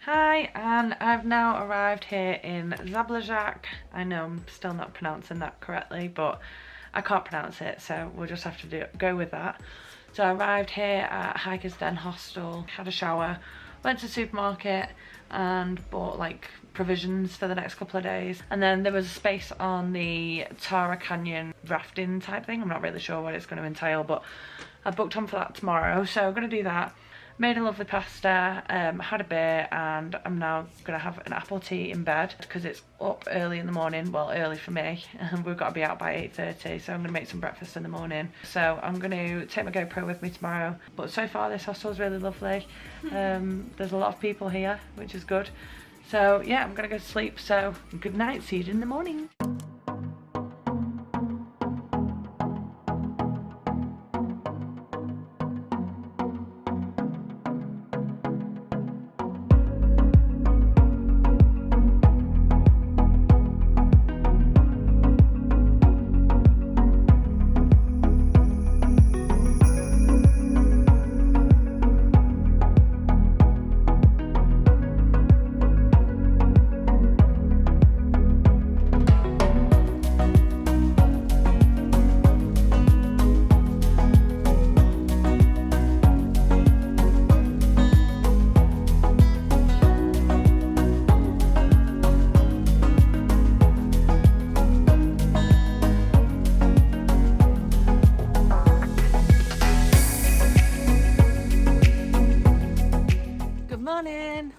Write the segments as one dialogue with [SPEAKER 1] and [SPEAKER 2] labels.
[SPEAKER 1] Hi, and I've now arrived here in Zabljak. I know I'm still not pronouncing that correctly, but I can't pronounce it, so we'll just have to go with that. So I arrived here at Hiker's Den Hostel, had a shower, went to the supermarket and bought like provisions for the next couple of days. And then there was a space on the Tara Canyon rafting type thing. I'm not really sure what it's going to entail, but I booked on for that tomorrow, so I'm going to do that. Made a lovely pasta, had a beer, and I'm now going to have an apple tea in bed because it's up early in the morning, well early for me, and we've got to be out by 8:30, so I'm going to make some breakfast in the morning. So I'm going to take my GoPro with me tomorrow, but so far this hostel is really lovely. There's a lot of people here, which is good. So yeah, I'm going to go to sleep, so good night, see you in the morning.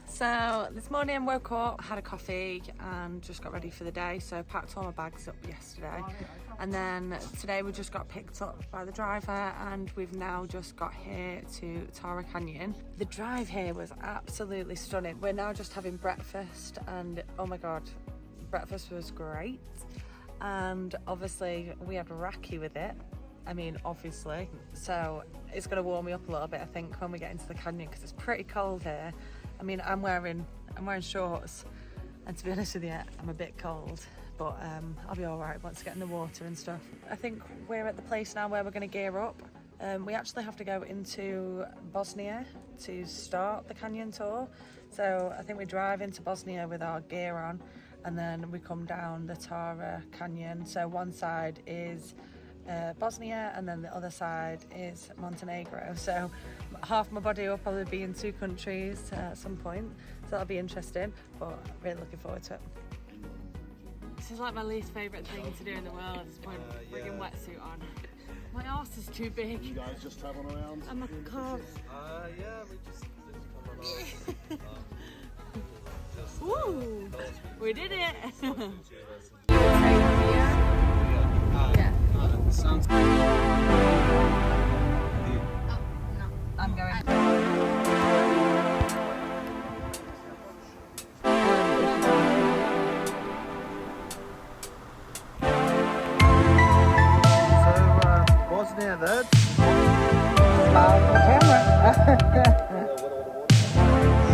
[SPEAKER 1] So this morning I woke up, had a coffee and just got ready for the day. So packed all my bags up yesterday, and then today we just got picked up by the driver and we've now just got here to Tara Canyon. The drive here was absolutely stunning. We're now just having breakfast and oh my god, breakfast was great. And obviously we had raki with it. I mean, obviously. So it's going to warm me up a little bit, I think, when we get into the canyon because it's pretty cold here. I mean, I'm wearing shorts, and to be honest with you, I'm a bit cold, but I'll be all right once I get in the water and stuff. I think we're at the place now where we're going to gear up. We actually have to go into Bosnia to start the canyon tour, so I think we drive into Bosnia with our gear on, and then we come down the Tara Canyon. So one side is Bosnia and then the other side is Montenegro, so half my body will probably be in two countries at some point, so that'll be interesting, but really looking forward to it. This is like my least favourite thing to do in the world, is putting a friggin' wetsuit on. My arse is too big.
[SPEAKER 2] You guys just travelling around?
[SPEAKER 1] And my calves.
[SPEAKER 2] Yeah, we just come on.
[SPEAKER 1] Woo! We did it!
[SPEAKER 2] Sounds good.
[SPEAKER 1] I'm going.
[SPEAKER 2] Bosnia, that?
[SPEAKER 1] Camera.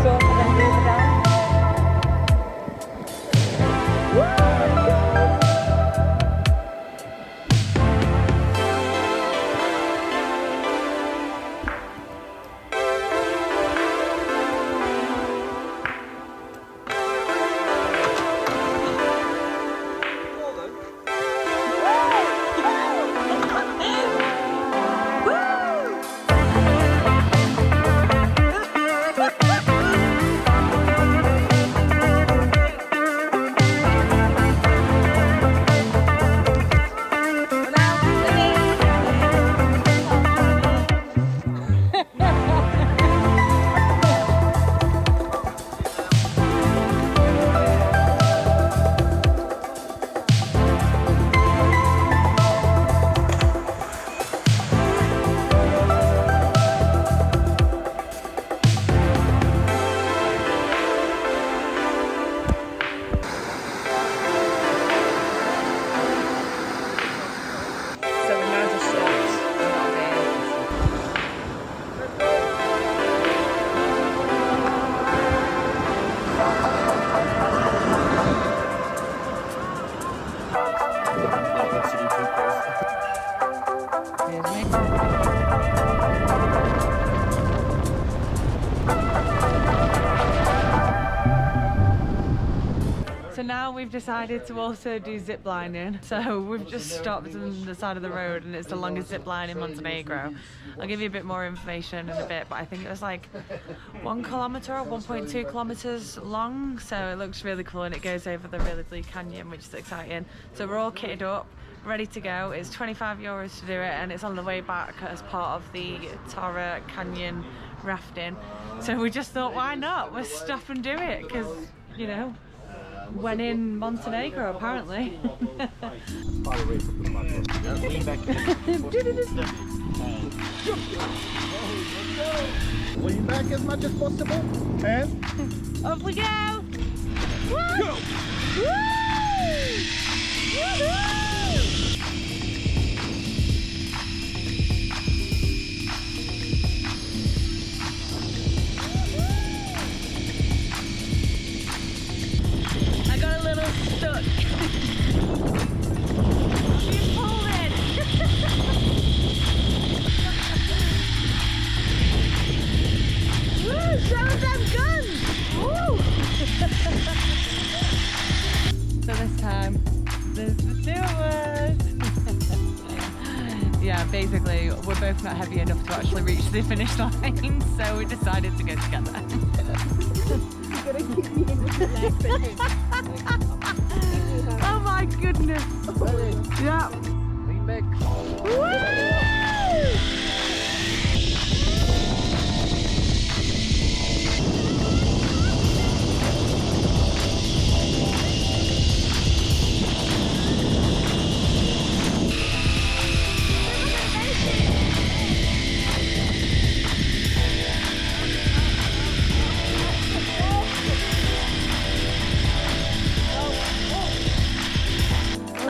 [SPEAKER 1] Short and move down. we've decided to also do zip lining. So we've just stopped on the side of the road and it's the longest zip line in Montenegro. I'll give you a bit more information in a bit, but I think it was like 1 kilometre or 1.2 kilometres long. So it looks really cool and it goes over the really blue canyon, which is exciting. So we're all kitted up, ready to go. It's 25 euros to do it and it's on the way back as part of the Tara Canyon rafting. So we just thought, why not? We'll stop and do it because, you know, when in Montenegro apparently.
[SPEAKER 2] Lean back as much as possible and
[SPEAKER 1] Off we go! Woo!
[SPEAKER 2] go!
[SPEAKER 1] Woo! Woo-hoo! I got a little stuck. She's pulling. Woo! Show them guns! Woo! So this time, there's the two of us. Yeah, basically, we're both not heavy enough to actually reach the finish line, so we decided to go together. Oh my goodness! Yeah.
[SPEAKER 2] Lean back.
[SPEAKER 1] Woo!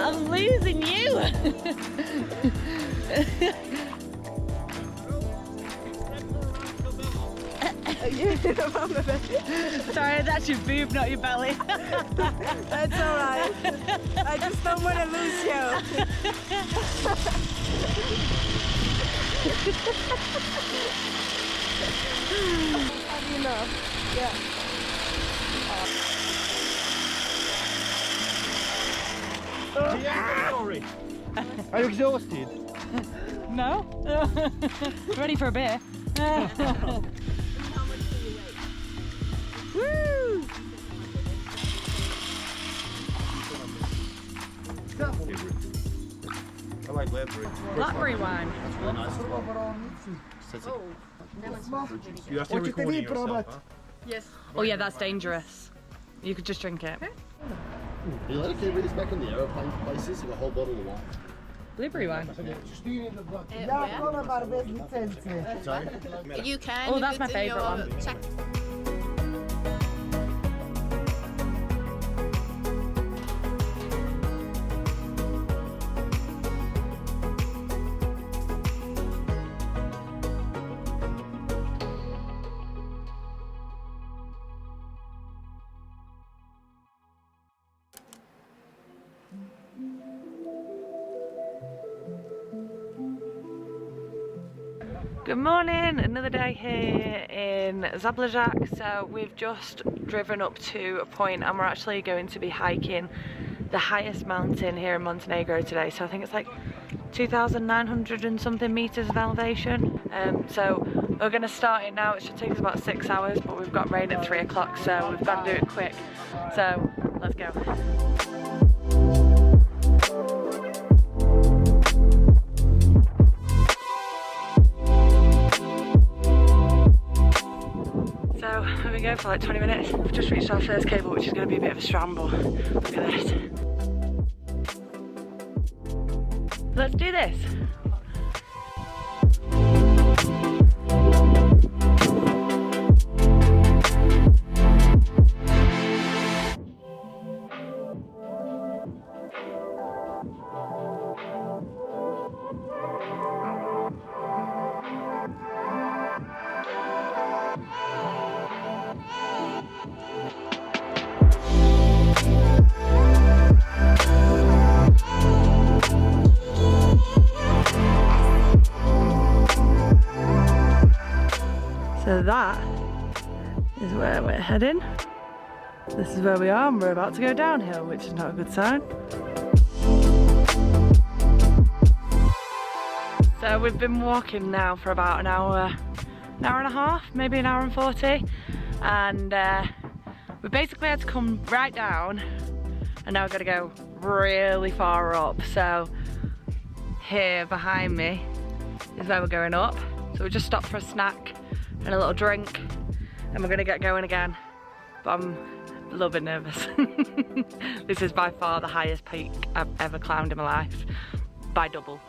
[SPEAKER 1] I'm losing you! Sorry, that's your boob, not your belly.
[SPEAKER 3] That's alright. I just don't want to lose you. Enough. Yeah.
[SPEAKER 2] Sorry. Are you exhausted?
[SPEAKER 1] No? Ready for a beer? Woo!
[SPEAKER 2] I like blackberry.
[SPEAKER 1] Blackberry wine.
[SPEAKER 2] That's really nice as well. You have to record it yourself, huh?
[SPEAKER 3] Yes.
[SPEAKER 1] Oh yeah, that's dangerous. You could just drink it.
[SPEAKER 4] You let it read this back in the aeroplane places, like a whole bottle of wine.
[SPEAKER 1] Blueberry wine.
[SPEAKER 4] Sorry?
[SPEAKER 3] You can.
[SPEAKER 1] Oh,
[SPEAKER 3] if
[SPEAKER 1] that's
[SPEAKER 3] it's
[SPEAKER 1] my
[SPEAKER 3] in
[SPEAKER 1] favourite
[SPEAKER 3] your
[SPEAKER 1] one.
[SPEAKER 3] check-
[SPEAKER 1] Good morning, another day here in Zabljak. So we've just driven up to a point and we're actually going to be hiking the highest mountain here in Montenegro today. So I think it's like 2,900 and something meters of elevation. So we're going to start it now. It should take us about 6 hours, but we've got rain at 3 o'clock, so we've got to do it quick. So let's go. So we've been going for like 20 minutes. We've just reached our first cable, which is going to be a bit of a scramble. Look at this. Let's do this. So that is where we're heading. This is where we are and we're about to go downhill, which is not a good sign. So we've been walking now for about an hour and a half, maybe an hour and 40. And we basically had to come right down and now we've got to go really far up. So here behind me is where we're going up. So we just stopped for a snack and a little drink and we're gonna get going again. But I'm a little bit nervous. This is by far the highest peak I've ever climbed in my life, by double.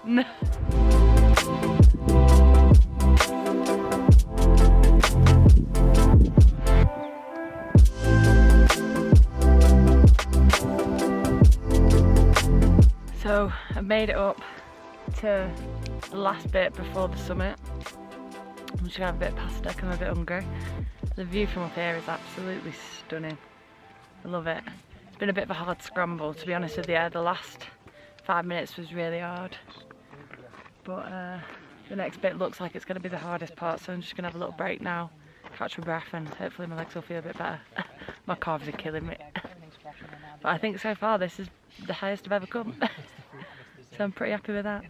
[SPEAKER 1] So I made it up to the last bit before the summit. I'm just gonna have a bit of pasta because I'm a bit hungry. The view from up here is absolutely stunning. I love it. It's been a bit of a hard scramble, to be honest with you. The last 5 minutes was really hard. But the next bit looks like it's going to be the hardest part, so I'm just going to have a little break now, catch my breath, and hopefully my legs will feel a bit better. My calves are killing me. But I think so far this is the highest I've ever come. So I'm pretty happy with that.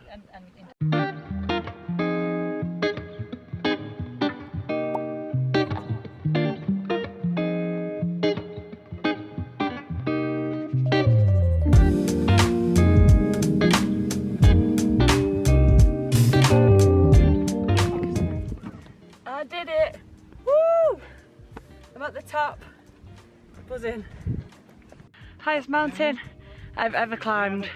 [SPEAKER 1] I did it! Woo! I'm at the top. Buzzing. Highest mountain I've ever climbed.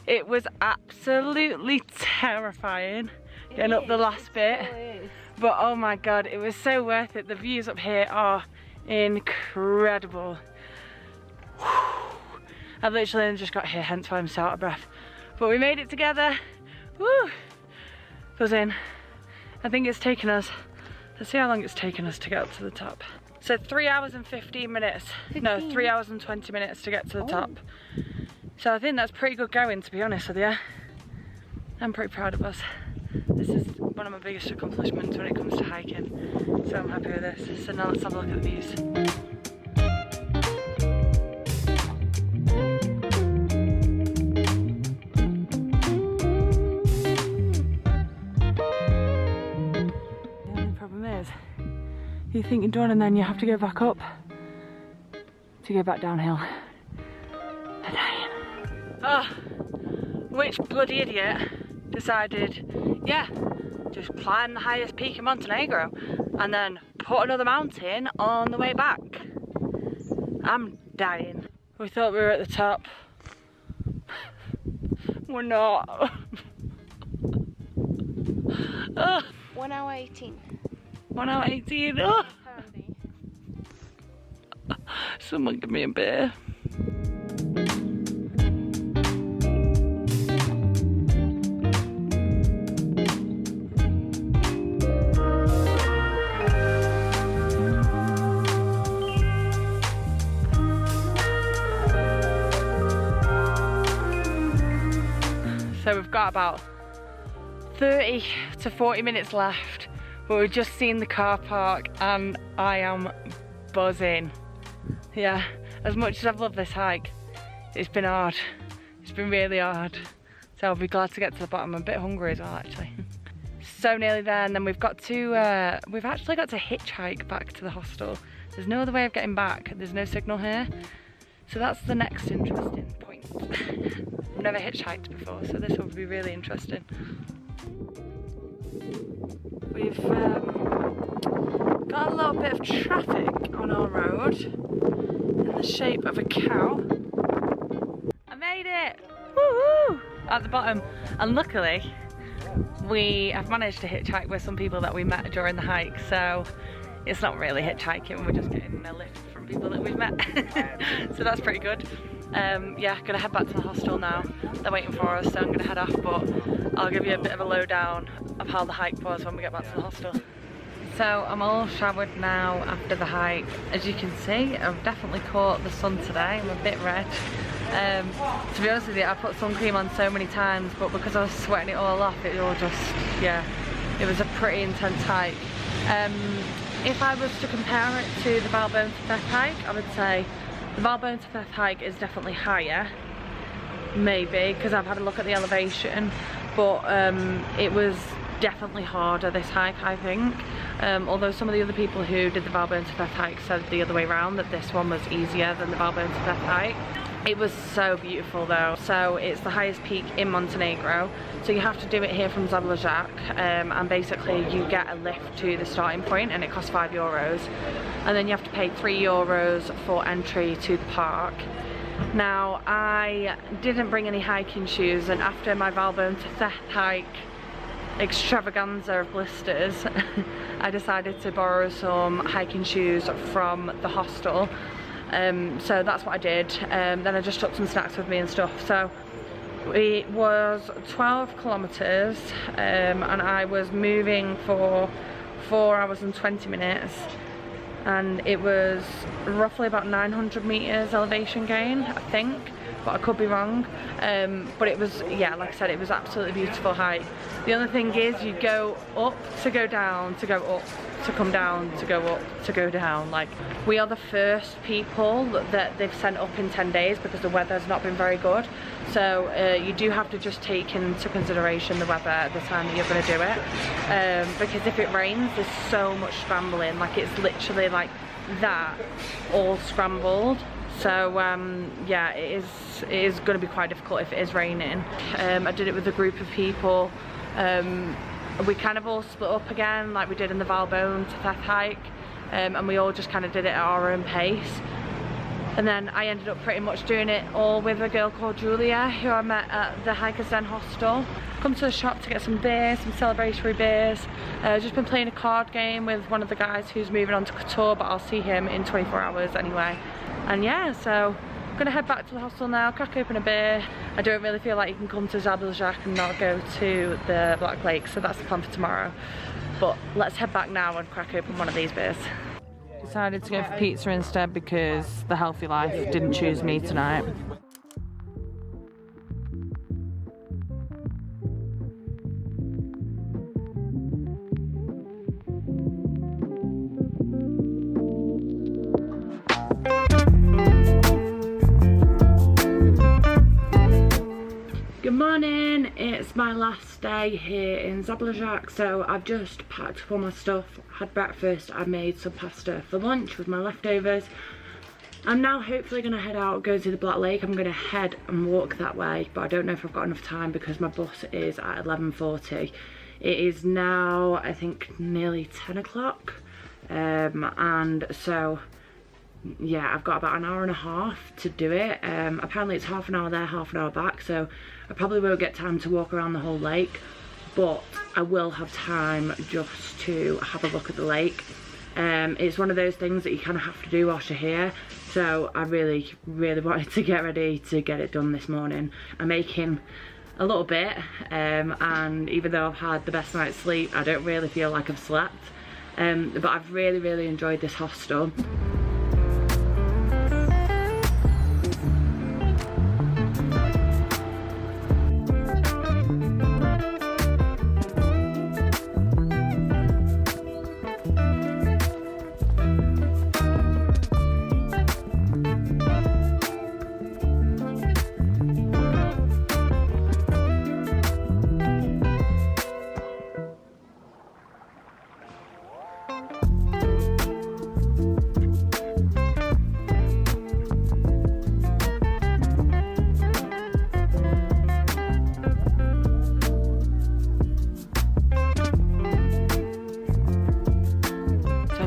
[SPEAKER 1] It was absolutely terrifying getting up the last bit. But oh my god, it was so worth it. The views up here are incredible. I've literally just got here, hence why I'm so out of breath. But we made it together. Woo! Buzzing. I think it's taken us, let's see how long it's taken us to get up to the top. So 3 hours and 15 minutes. No, 3 hours and 20 minutes to get to the top. So I think that's pretty good going, to be honest with you. I'm pretty proud of us. This is one of my biggest accomplishments when it comes to hiking. So I'm happy with this. So now let's have a look at the views. You think you're done and then you have to go back up to go back downhill. I'm dying. Oh, which bloody idiot decided, yeah, just climb the highest peak in Montenegro and then put another mountain on the way back. I'm dying. We thought we were at the top. We're not. Oh.
[SPEAKER 5] 1 hour 18.
[SPEAKER 1] 1 hour 18. Oh. Someone give me a beer. So we've got about 30 to 40 minutes left. But we've just seen the car park and I am buzzing. Yeah, as much as I've loved this hike, it's been hard. It's been really hard. So I'll be glad to get to the bottom. I'm a bit hungry as well, actually. So nearly there, and then we've actually got to hitchhike back to the hostel. There's no other way of getting back. There's no signal here. So that's the next interesting point. I've never hitchhiked before, so this will be really interesting. We've got a little bit of traffic on our road in the shape of a cow. I made it! Woohoo! At the bottom. And luckily, we have managed to hitchhike with some people that we met during the hike, so it's not really hitchhiking, we're just getting a lift from people that we've met. So that's pretty good. Yeah, gonna head back to the hostel now. They're waiting for us, so I'm gonna head off, but I'll give you a bit of a lowdown of how the hike was when we get back to the hostel. So I'm all showered now after the hike. As you can see, I've definitely caught the sun today. I'm a bit red. To be honest with you, I put sun cream on so many times, but because I was sweating it all off, it all just, yeah, it was a pretty intense hike. if I was to compare it to the Balkans hike, I would say the Balkans hike is definitely higher, maybe, because I've had a look at the elevation, but it was definitely harder, this hike, I think. Although some of the other people who did the Balkans hike said the other way around, that this one was easier than the Balkans hike. It was so beautiful though. So it's the highest peak in Montenegro, so you have to do it here from Zabljak, and basically you get a lift to the starting point and it costs €5, and then you have to pay €3 for entry to the park. Now, I didn't bring any hiking shoes, and after my Balkans hike extravaganza of blisters, I decided to borrow some hiking shoes from the hostel. So that's what I did. Then I just took some snacks with me and stuff. So it was 12 kilometers, and I was moving for 4 hours and 20 minutes, and it was roughly about 900 meters elevation gain, I think, but I could be wrong. But it was, yeah, like I said, it was absolutely beautiful hike. The other thing is, you go up to go down, to go up, to come down, to go up, to go down. Like, we are the first people that they've sent up in 10 days because the weather's not been very good. So you do have to just take into consideration the weather at the time that you're going to do it. Because if it rains, there's so much scrambling. Like, it's literally like that, all scrambled. So yeah, it is going to be quite difficult if it is raining. I did it with a group of people. We kind of all split up again like we did in the Balkans hike, and we all just kind of did it at our own pace. And then I ended up pretty much doing it all with a girl called Julia, who I met at the Hikers Den hostel. Come to the shop to get some beers, some celebratory beers. Just been playing a card game with one of the guys who's moving on to Qatar, but I'll see him in 24 hours anyway. And yeah, so I'm gonna head back to the hostel now, crack open a beer. I don't really feel like you can come to Zabljak and not go to the Black Lake, so that's the plan for tomorrow. But let's head back now and crack open one of these beers. Decided to go for pizza instead because the Healthy Life didn't choose me tonight. Good morning, it's my last day here in Zabljak, so I've just packed up all my stuff, had breakfast. I made some pasta for lunch with my leftovers. I'm now hopefully going to head out, go to the Black Lake. I'm going to head and walk that way, but I don't know if I've got enough time because my bus is at 11:40. It is now, I think, nearly 10 o'clock, and so yeah, I've got about an hour and a half to do it. Apparently it's half an hour there, half an hour back, so I probably won't get time to walk around the whole lake, but I will have time just to have a look at the lake. It's one of those things that you kind of have to do whilst you're here, so I really wanted to get ready to get it done this morning. I'm making a little bit, and even though I've had the best night's sleep, I don't really feel like I've slept, but I've really enjoyed this hostel.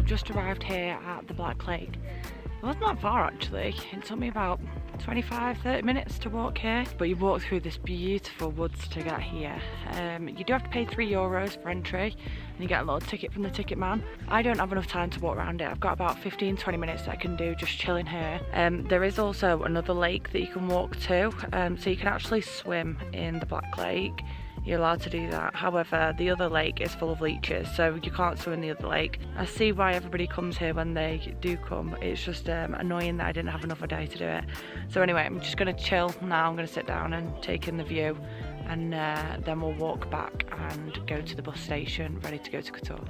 [SPEAKER 1] Just arrived here at the Black Lake. It wasn't that far actually. It took me about 25-30 minutes to walk here, but you walk through this beautiful woods to get here. You do have to pay €3 for entry, and you get a little ticket from the ticket man. I don't have enough time to walk around it. I've got about 15-20 minutes that I can do just chilling here. There is also another lake that you can walk to, so you can actually swim in the Black Lake. You're allowed to do that. However, the other lake is full of leeches, so you can't swim in the other lake. I see why everybody comes here when they do come. It's just annoying that I didn't have enough of a day to do it. So anyway, I'm just gonna chill now. I'm gonna sit down and take in the view, and then we'll walk back and go to the bus station, ready to go to Qatar.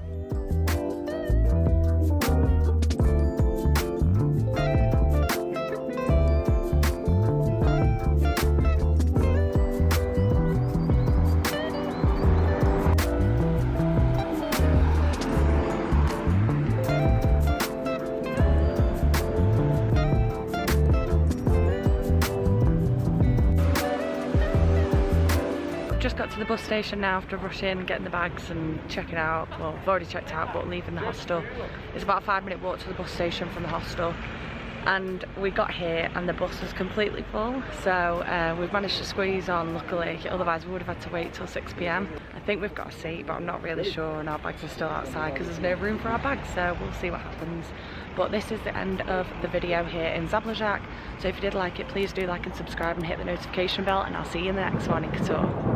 [SPEAKER 1] to the bus station now after rushing, getting the bags and checking out. Well, I've already checked out, but leaving the hostel. It's about a 5-minute walk to the bus station from the hostel. And we got here and the bus was completely full, so we've managed to squeeze on luckily, otherwise we would have had to wait till 6 p.m. I think we've got a seat, but I'm not really sure, and our bags are still outside because there's no room for our bags, so we'll see what happens. But this is the end of the video here in Zabljak, so if you did like it, please do like and subscribe and hit the notification bell, and I'll see you in the next one in Qatar.